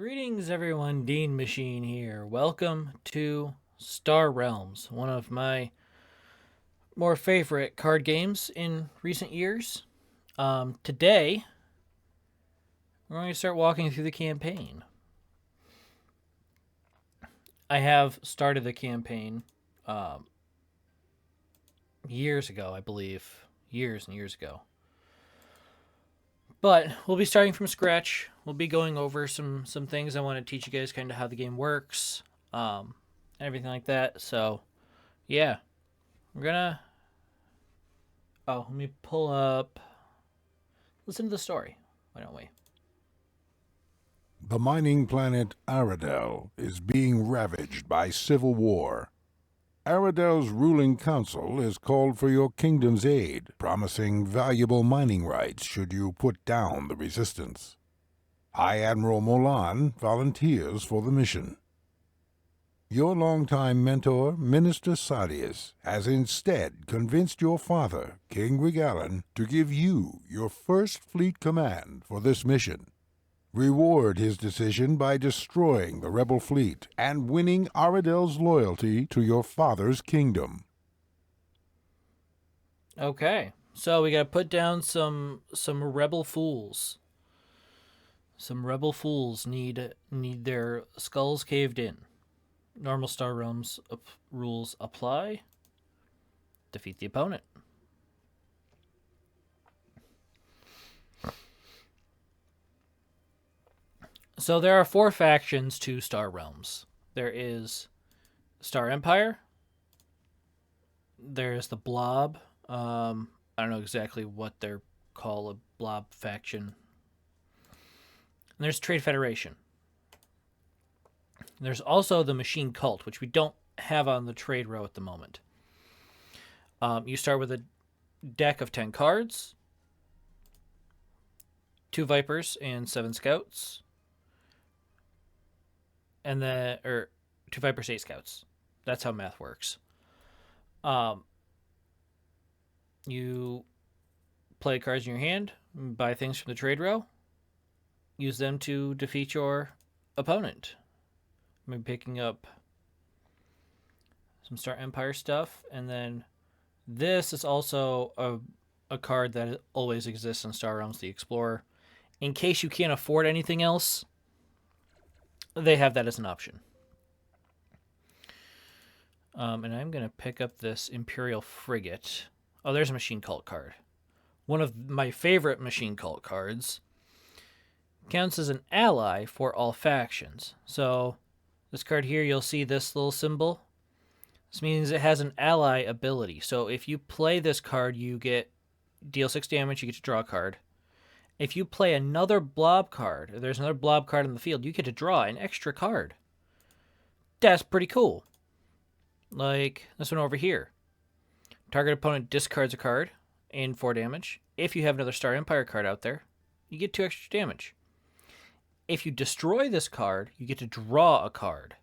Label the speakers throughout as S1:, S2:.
S1: Greetings, everyone. Dean Machine here. Welcome to Star Realms, one of my more favorite card games in recent years. Today, we're going to start walking through the campaign. I have started the campaign years ago, I believe. Years and years ago. But we'll be starting from scratch. We'll be going over some things. I want to teach you guys kind of how the game works, everything like that. So, yeah, we're gonna. Oh, let me pull up. Listen to the story. Why don't we?
S2: The mining planet Aradel is being ravaged by civil war. Aradel's ruling council has called for your kingdom's aid, promising valuable mining rights should you put down the resistance. High Admiral Molan volunteers for the mission. Your longtime mentor, Minister Sadius, has instead convinced your father, King Regalan, to give you your first fleet command for this mission. Reward his decision by destroying the rebel fleet and winning Aradel's loyalty to your father's kingdom.
S1: Okay, so we gotta put down some rebel fools. Some rebel fools need their skulls caved in. Normal Star Realms rules apply. Defeat the opponent. So there are 4 factions to Star Realms. There is Star Empire. There's the Blob. I don't know exactly what they're called, a Blob faction. And there's Trade Federation. There's also the Machine Cult, which we don't have on the trade row at the moment. You start with a deck of 10 cards, 2 Vipers and 7 Scouts, and then 2 Vipers, 8 Scouts. That's how math works. You play cards in your hand, buy things from the trade row, use them to defeat your opponent. I'm picking up some Star Empire stuff, and then this is also a card that always exists in Star Realms, the Explorer. In case you can't afford anything else, they have that as an option. And I'm going to pick up this Imperial Frigate. Oh, there's a Machine Cult card. One of my favorite Machine Cult cards. Counts as an ally for all factions. So this card here, you'll see this little symbol. This means it has an ally ability. So if you play this card, you deal 6 damage, you get to draw a card. If you play another blob card, if there's another blob card in the field, you get to draw an extra card. That's pretty cool. Like this one over here. Target opponent discards a card and 4 damage. If you have another Star Empire card out there, you get 2 extra damage. If you destroy this card, you get to draw a card.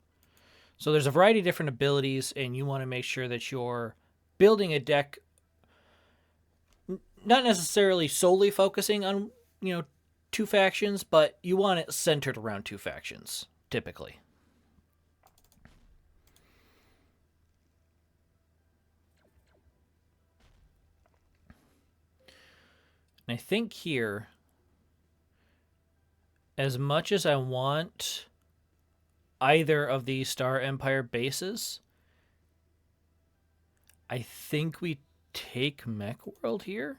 S1: So there's a variety of different abilities, and you want to make sure that you're building a deck not necessarily solely focusing on, 2 factions, but you want it centered around 2 factions, typically. And I think here, as much as I want either of these Star Empire bases, I think we take Mech World here.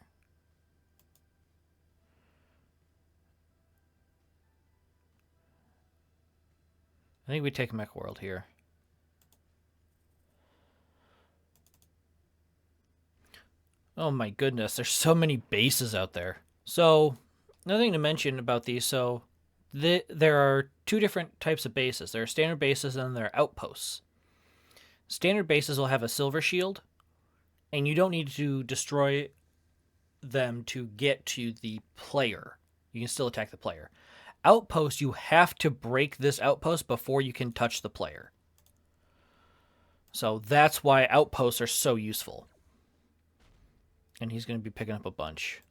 S1: I think we take Mech World here. Oh my goodness, there's so many bases out there. So, another thing to mention about these, there are 2 different types of bases. There are standard bases and there are outposts. Standard bases will have a silver shield, and you don't need to destroy them to get to the player. You can still attack the player. Outpost, you have to break this outpost before you can touch the player. So that's why outposts are so useful. And he's going to be picking up a bunch.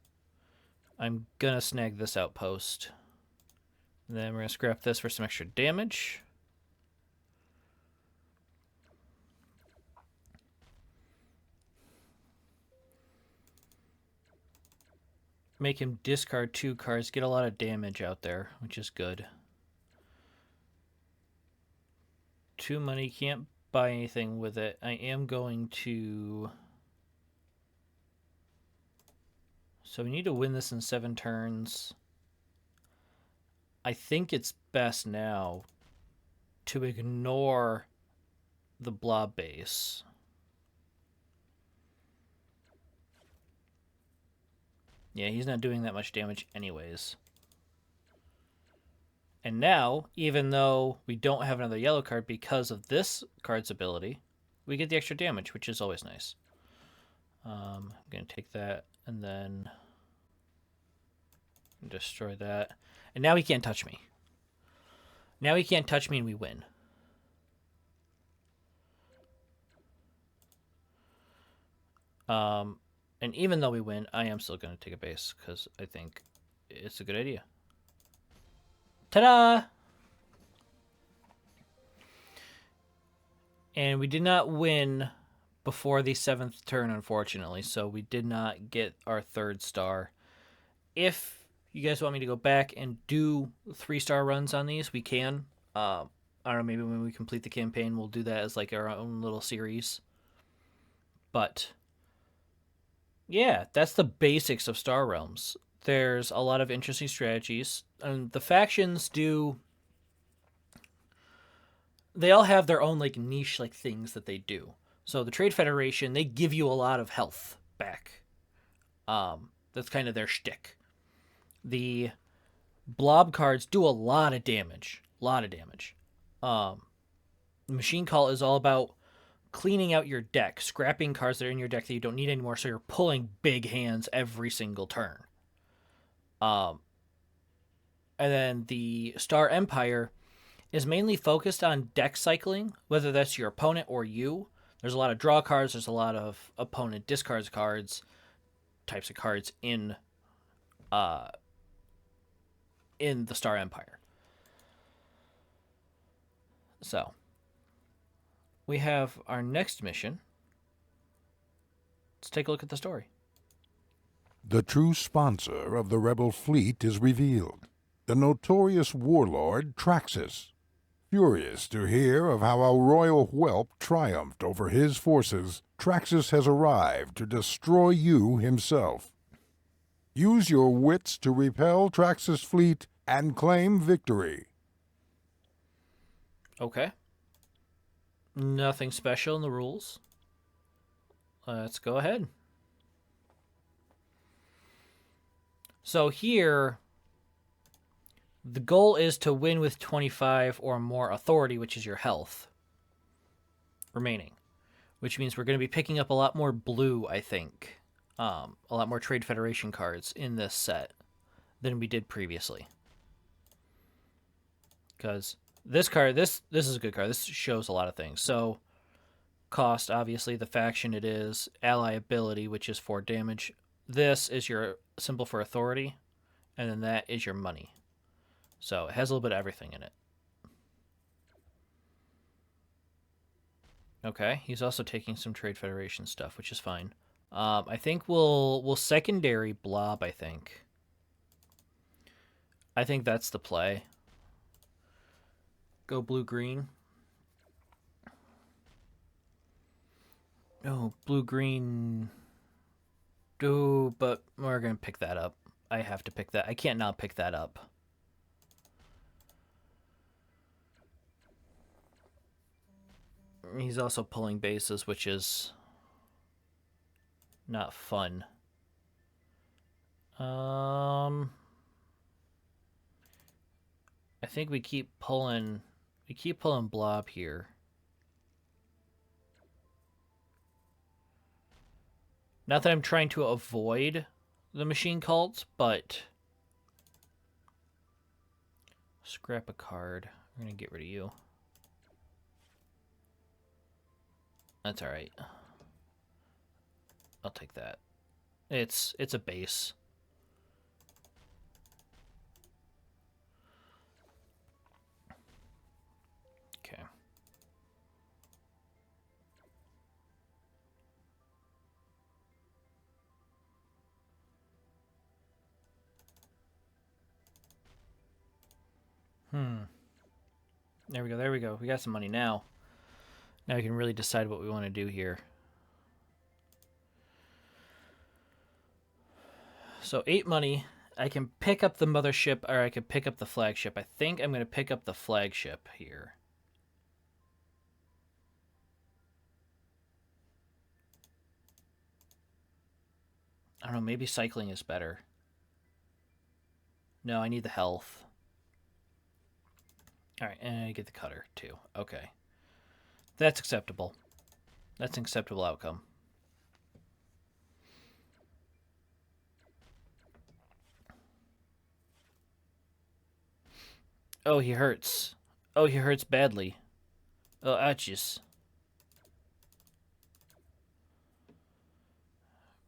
S1: I'm going to snag this outpost. And then we're going to scrap this for some extra damage. Make him discard 2 cards, get a lot of damage out there, which is good. 2 money, can't buy anything with it. I am going to... So we need to win this in 7 turns. I think it's best now to ignore the blob base. Yeah, he's not doing that much damage anyways. And now, even though we don't have another yellow card because of this card's ability, we get the extra damage, which is always nice. I'm going to take that and then destroy that. And now he can't touch me. Now he can't touch me and we win. And even though we win, I am still going to take a base because I think it's a good idea. Ta-da! And we did not win before the 7th turn, unfortunately, so we did not get our 3rd star. If you guys want me to go back and do 3-star runs on these, we can. I don't know, maybe when we complete the campaign, we'll do that as like our own little series. But yeah, that's the basics of Star Realms. There's a lot of interesting strategies, and the factions do... They all have their own like niche like things that they do. So the Trade Federation, they give you a lot of health back. That's kind of their shtick. The blob cards do a lot of damage. The Machine Cult is all about cleaning out your deck, scrapping cards that are in your deck that you don't need anymore, so you're pulling big hands every single turn. And then the Star Empire is mainly focused on deck cycling, whether that's your opponent or you. There's a lot of draw cards, there's a lot of opponent discards cards, types of cards in the Star Empire. So, we have our next mission. Let's take a look at the story.
S2: The true sponsor of the rebel fleet is revealed. The notorious warlord Traxus. Furious to hear of how a royal whelp triumphed over his forces, Traxus has arrived to destroy you himself. Use your wits to repel Traxus' fleet and claim victory.
S1: Okay. Nothing special in the rules. Let's go ahead. So here, the goal is to win with 25 or more authority, which is your health remaining, which means we're going to be picking up a lot more blue, I think. A lot more Trade Federation cards in this set than we did previously. Because this card, this is a good card. This shows a lot of things. So, cost, obviously, the faction it is. Ally ability, which is 4 damage. This is your symbol for authority. And then that is your money. So, it has a little bit of everything in it. Okay, he's also taking some Trade Federation stuff, which is fine. I think we'll secondary blob, I think. I think that's the play. Go blue-green. Oh, blue-green. Oh, but we're going to pick that up. I have to pick that. I can't not pick that up. He's also pulling bases, which is not fun. I think we keep pulling blob here. Not that I'm trying to avoid the machine cults, but scrap a card. We're gonna get rid of you. That's all right. I'll take that. It's a base. There we go. There we go. We got some money now. Now we can really decide what we want to do here. So 8 money. I can pick up the mothership, or I could pick up the flagship. I think I'm going to pick up the flagship here. I don't know, maybe cycling is better. No, I need the health. Alright, and I get the cutter, too. Okay. That's acceptable. That's an acceptable outcome. Oh, he hurts. Oh, he hurts badly. Oh, ouchies.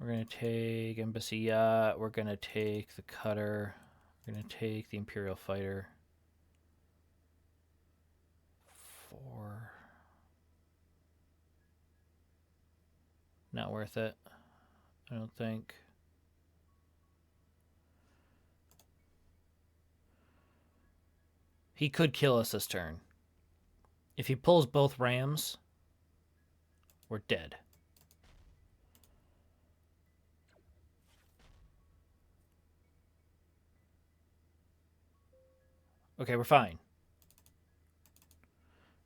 S1: We're going to take Embassy Yacht. We're going to take the cutter. We're going to take the Imperial Fighter. 4. Not worth it, I don't think. He could kill us this turn. If he pulls both rams, we're dead. Okay, we're fine.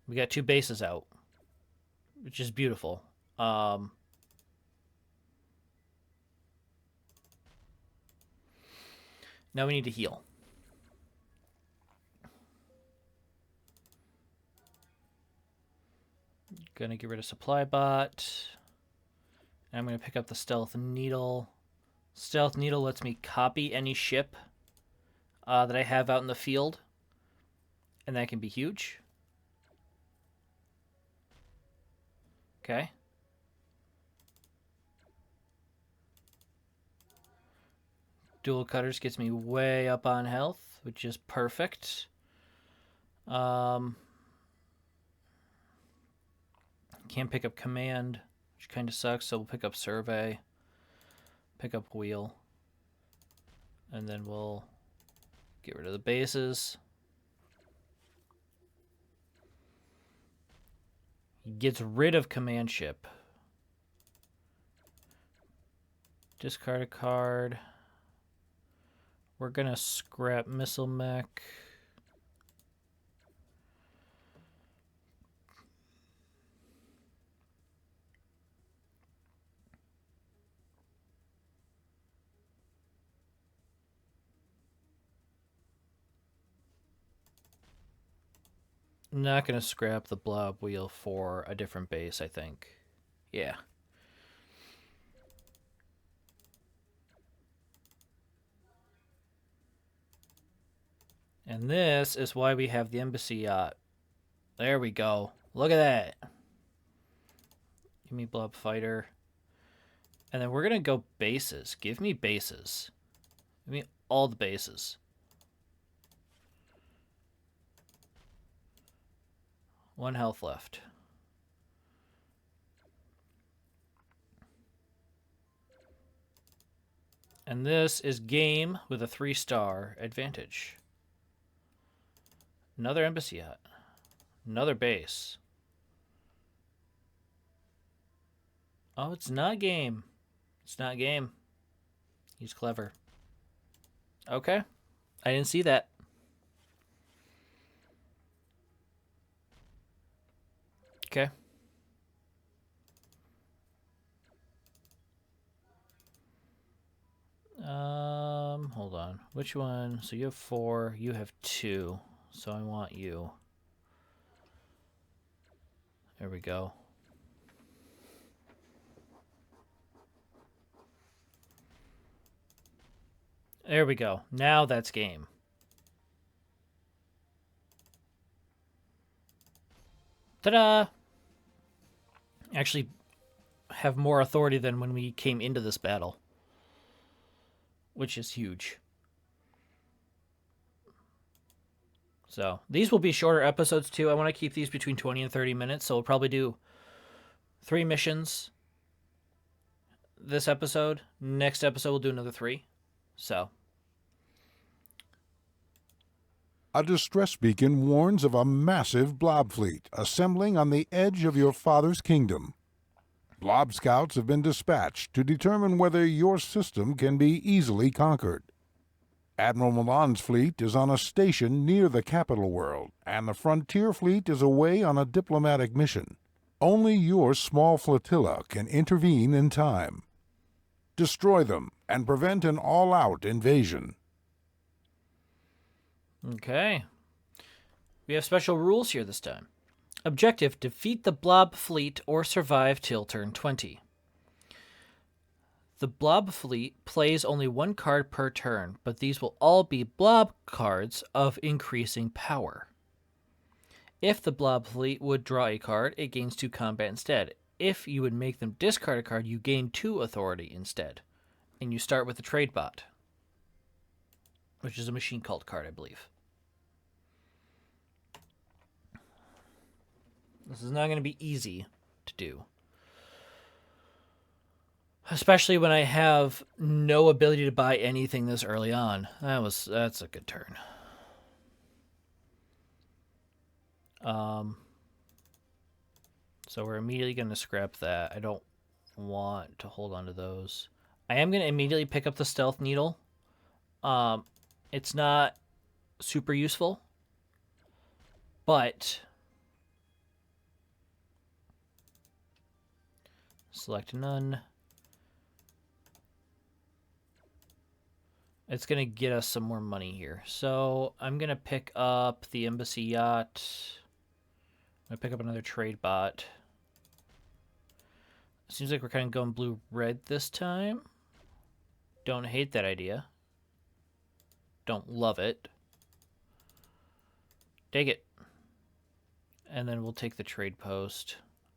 S1: We got 2 bases out, which is beautiful. Now we need to heal. Gonna get rid of Supply Bot. And I'm gonna pick up the Stealth Needle. Stealth Needle lets me copy any ship that I have out in the field. And that can be huge. Okay. Dual cutters gets me way up on health, which is perfect. Can't pick up command, which kind of sucks, so we'll pick up survey, pick up wheel, and then we'll get rid of the bases. He gets rid of command ship. Discard a card. We're gonna scrap missile mech. Not gonna scrap the blob wheel for a different base, I think. Yeah. And this is why we have the Embassy Yacht. There we go. Look at that. Give me Blob Fighter. And then we're going to go bases. Give me bases. Give me all the bases. 1 health left. And this is game with a 3-star advantage. Another Embassy Yacht. Another base. Oh, it's not game. It's not game. He's clever. Okay. I didn't see that. Okay. Hold on. Which one? So you have 4, you have 2. So I want you. There we go. There we go. Now that's game. Ta-da! Actually have more authority than when we came into this battle, which is huge. So these will be shorter episodes too. I want to keep these between 20 and 30 minutes, so we'll probably do 3 missions this episode. Next episode we'll do another 3. So
S2: A distress beacon warns of a massive blob fleet assembling on the edge of your father's kingdom. Blob scouts have been dispatched to determine whether your system can be easily conquered. Admiral Milan's fleet is on a station near the capital world, and the Frontier fleet is away on a diplomatic mission. Only your small flotilla can intervene in time. Destroy them and prevent an all-out invasion.
S1: Okay. We have special rules here this time. Objective: defeat the blob fleet or survive till turn 20. The blob fleet plays only one card per turn, but these will all be blob cards of increasing power. If the blob fleet would draw a card, it gains 2 combat instead. If you would make them discard a card, you gain 2 authority instead. And you start with the trade bot, which is a machine cult card, I believe. This is not going to be easy to do. Especially when I have no ability to buy anything this early on. That's a good turn. So we're immediately going to scrap that. I don't want to hold on to those. I am going to immediately pick up the stealth needle. It's not super useful, but select none. It's going to get us some more money here. So I'm going to pick up the embassy yacht. I'm going to pick up another trade bot. Seems like we're kind of going blue-red this time. Don't hate that idea. Don't love it. Take it. And then we'll take the trade post.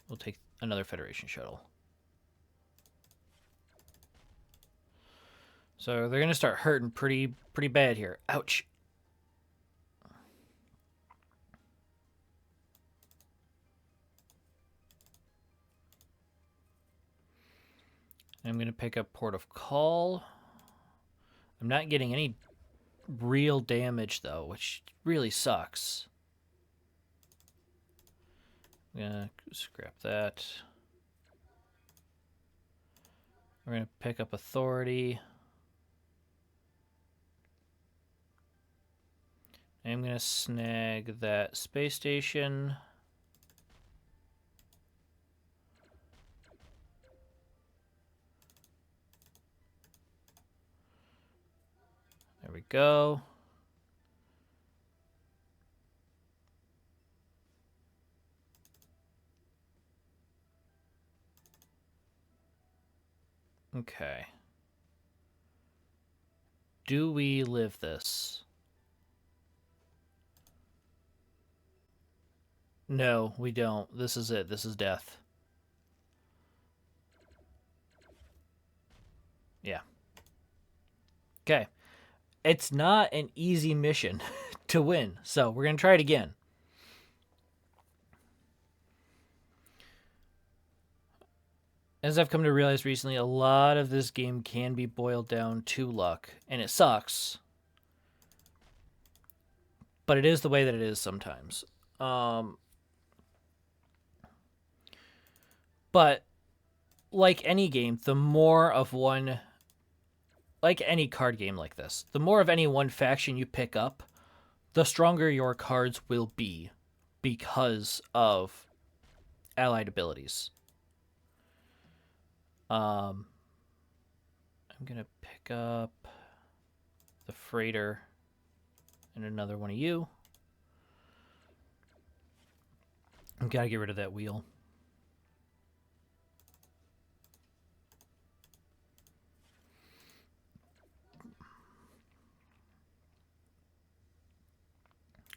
S1: We'll take another Federation shuttle. So they're going to start hurting pretty bad here. Ouch. I'm going to pick up Port of Call. I'm not getting any real damage, though, which really sucks. I'm going to scrap that. We're going to pick up Authority. I'm going to snag that space station. There we go. Okay. Do we live this? No, we don't. This is it. This is death. Yeah. Okay. It's not an easy mission to win, so we're going to try it again. As I've come to realize recently, a lot of this game can be boiled down to luck, and it sucks. But it is the way that it is sometimes. But like any game, the more of one, like any card game like this, the more of any one faction you pick up, the stronger your cards will be because of allied abilities. I'm going to pick up the freighter and another one of you. I've got to get rid of that wheel.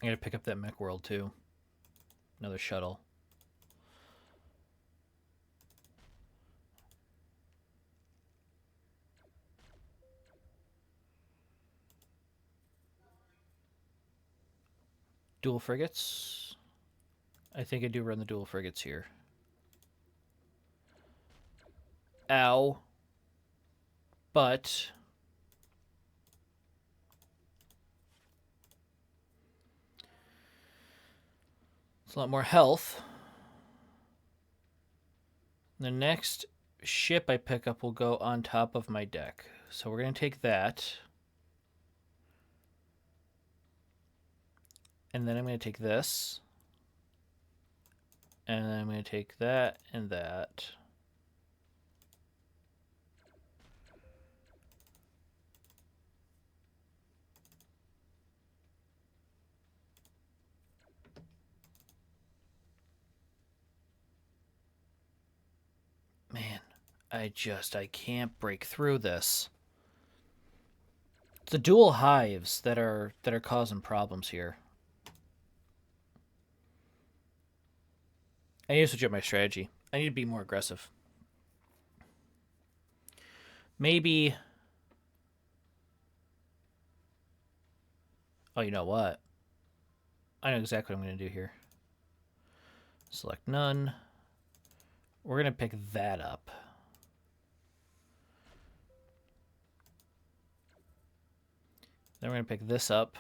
S1: I gotta pick up that Mech World too. Another shuttle. Dual frigates. I think I do run the dual frigates here. Ow. But It's a lot more health. The next ship I pick up will go on top of my deck. So we're going to take that. And then I'm going to take this. And then I'm going to take that and that. Man, I can't break through this. It's the dual hives that are causing problems here. I need to switch up my strategy. I need to be more aggressive. Maybe... Oh, you know what? I know exactly what I'm going to do here. Select none. We're going to pick that up. Then we're going to pick this up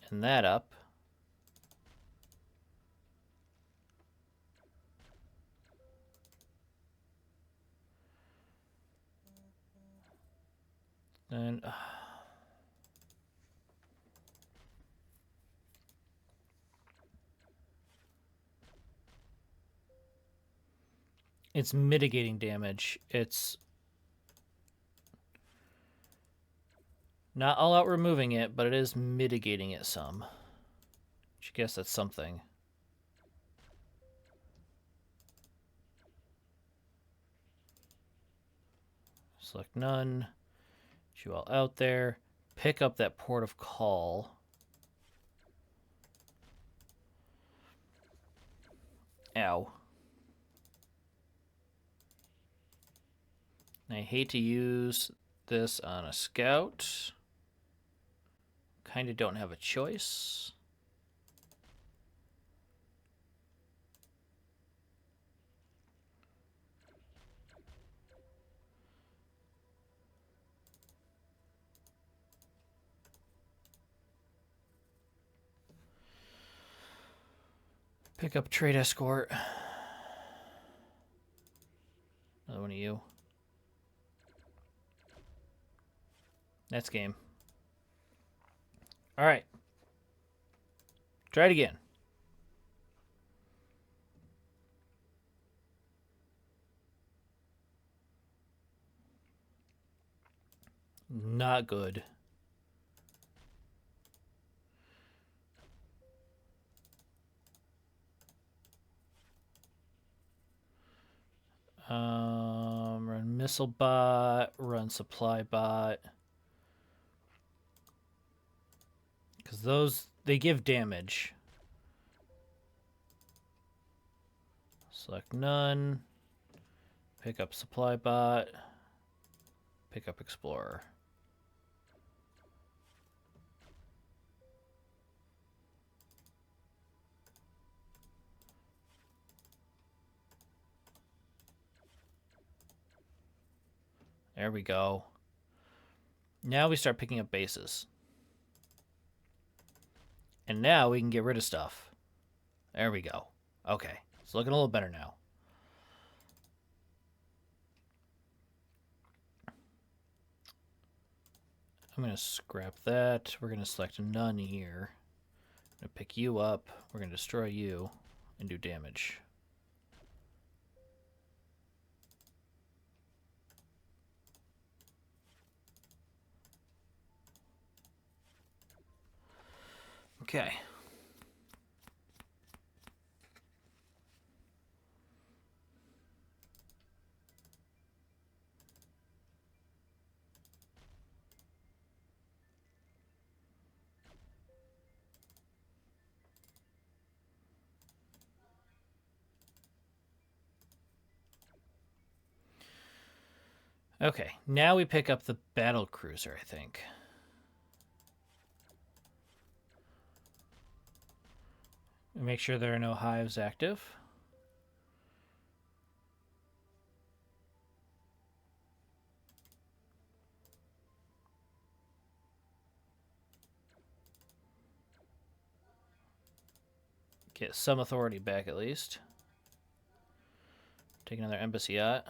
S1: and that up. And it's mitigating damage. It's not all out removing it, but it is mitigating it some. Which I guess that's something. Select none. Get you all out there. Pick up that port of call. Ow. I hate to use this on a scout. Kind of don't have a choice. Pick up trade escort. Another one of you. That's game. All right. Try it again. Not good. Run missile bot, run supply bot. Because those, they give damage. Select none. Pick up supply bot. Pick up explorer. There we go. Now we start picking up bases. And now we can get rid of stuff. There we go. Okay. It's looking a little better now. I'm going to scrap that. We're going to select none here. I'm going to pick you up. We're going to destroy you and do damage. Okay. Okay, now we pick up the battle cruiser, I think. Make sure there are no hives active. Get some authority back at least. Take another embassy yacht.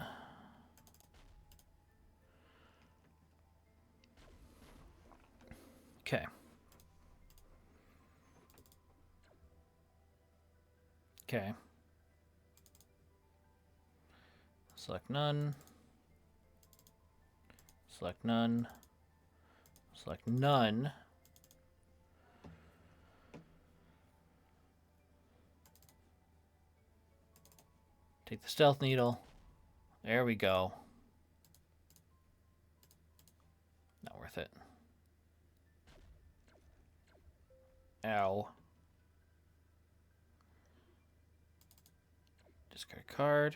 S1: Okay. Okay. Select none. Select none. Select none. Take the stealth needle. There we go. Not worth it. Ow. Discard card.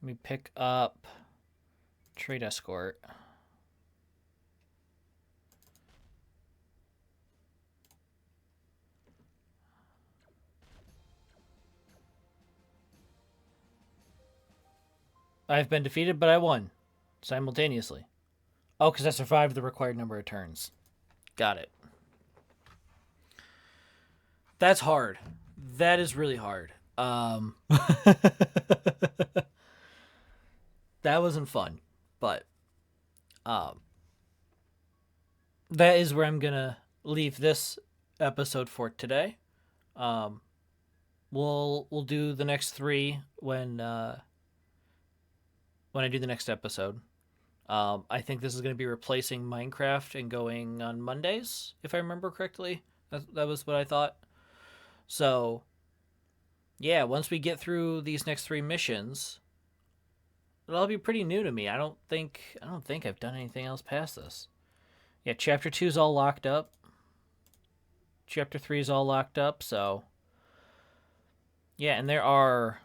S1: Let me pick up Trade Escort. I've been defeated, but I won simultaneously. Oh, because I survived the required number of turns. Got it. That's hard. That is really hard. That wasn't fun, but that is where I'm gonna leave this episode for today. We'll do the next 3 when I do the next episode. I think this is going to be replacing Minecraft and going on Mondays, if I remember correctly. That was what I thought. So, yeah, once we get through these next 3 missions, it'll be pretty new to me. I don't think I've done anything else past this. Yeah, Chapter 2 is all locked up. Chapter 3 is all locked up, so... Yeah, and there are...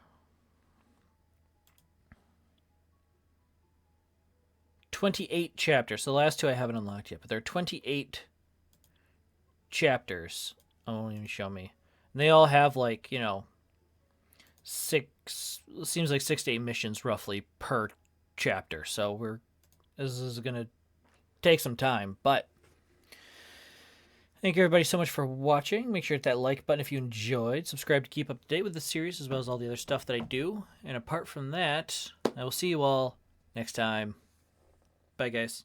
S1: 28 chapters. So the last 2 I haven't unlocked yet, but there are 28 chapters. Oh, let me show me. And they all have, like, you know, 6, seems like 6 to 8 missions roughly per chapter. So this is going to take some time, but thank you everybody so much for watching. Make sure to hit that like button if you enjoyed. Subscribe to keep up to date with the series as well as all the other stuff that I do. And apart from that, I will see you all next time. Bye, guys.